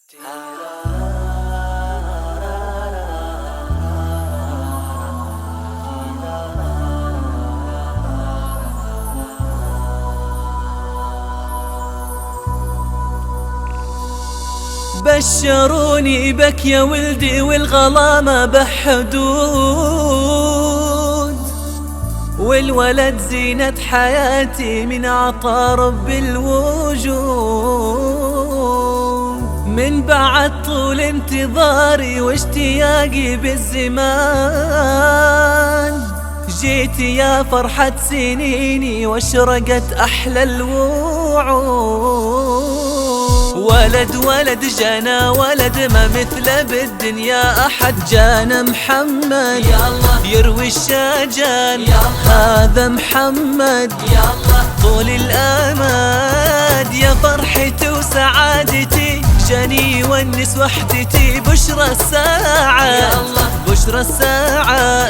بشروني بك يا ولدي والغلا ما بحدود، والولد زينة حياتي من عطا رب الوجود. من بعد طول انتظاري واشتياقي بالزمان، جيت يا فرحة سنيني واشرقت أحلى الوعود. ولد ولد جانا ولد ما مثله بالدنيا أحد، جانا محمد يروي الشجن، هذا محمد طول الآماد. يا فرحتي وسعادتي جاني يونس وحدتي، بشرى الساعة بشرى الساعة.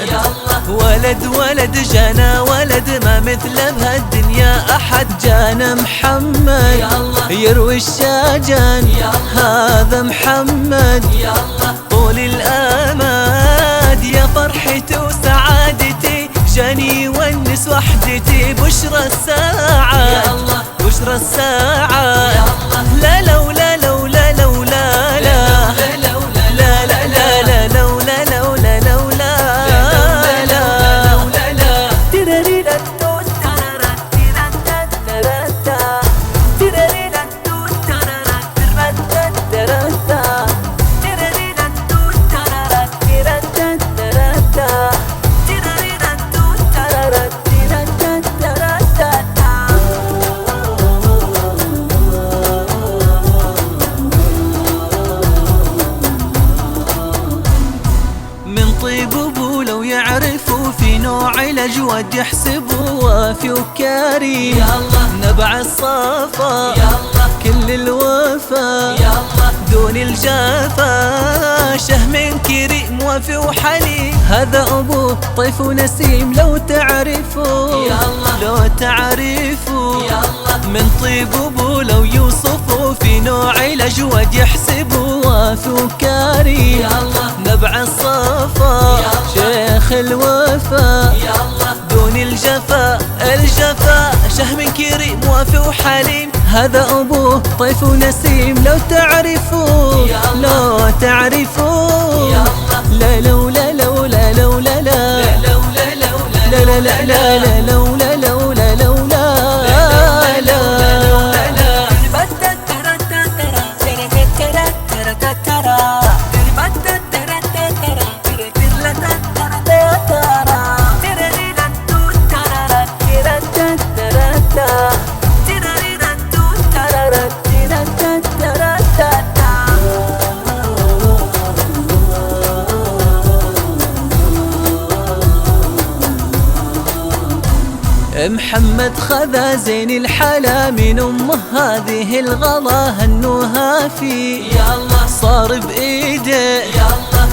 ولد ولد جانا ولد ما مثله بهالدنيا أحد، جانا محمد يروي الشجن، هذا محمد طول الآماد. يا فرحتي وسعادتي جاني يونس وحدتي، بشرى الساعة بشرى الساعة. لا لولا لولا لولا لا لا لا لا لا لولا لولا لولا لو يعرفوا في نوع الأجود يحسبوا وافي وكريم، نبع الصفا كل الوفا دون الجفا، شهم كريم وافي وحليم. هذا أبوه طيف ونسيم لو تعرفوا لو تعرفوا. من طيب أبوه لو يوصفوا في نوع الأجود يحسبوا وافي وكريم، نبع الصفا شيخ الوفا دون الجفا الجفا، شهم كريم وافي وحليم. هذا أبوه طيف ونسيم لو تعرفوا لو تعرفوا. لا لولا لولا لولا لا لا لا لا لا لا لولا لولا لولا محمد خذا زين الحلا من أمه، هذه الغلا هنوها فيه صار بإيده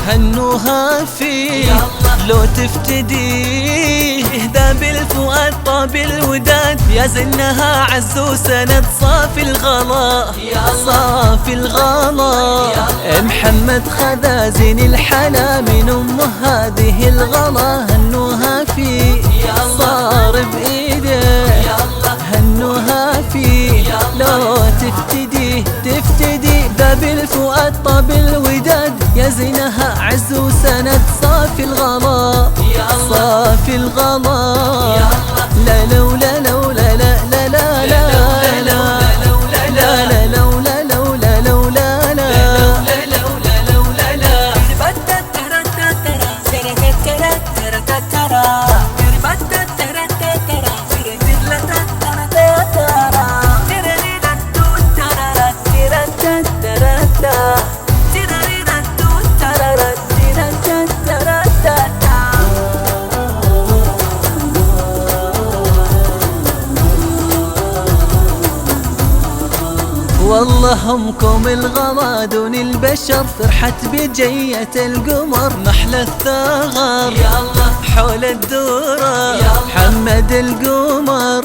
هنوها فيه. لو تفتديه اهدى بالفؤاد طاب الوداد، يا زنها عز وسند صافي الغلا صافي الغلا. محمد خذا زين الحلا من أمه، هذه الغلا هنوها فيه صار بإيده هنوها فيه. لو تفتديه تفتدي باب الفؤاد طاب الوداد، يا زينها عز وسند صافي الغلا صافي الغلا. لا لولا لولا لا لا لا لا لا لا لولا لولا لولا لا همكم الغلا دون البشر، فرحت بجية القمر محلى الثغر حول الدورة محمد القمر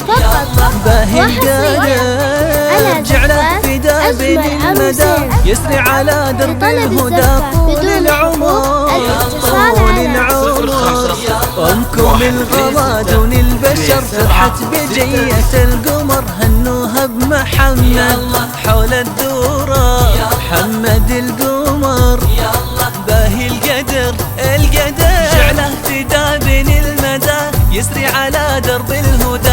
باهي القدر جعله فدا بين المدى يسري على درب الهدى طول العمر طول العمر. أمكم الغلا دون البشر فرحت بجية القمر هنوها بمحمد حول الدورة محمد القمر باهي القدر جعله فدا بين المدى يسري على درب الهدى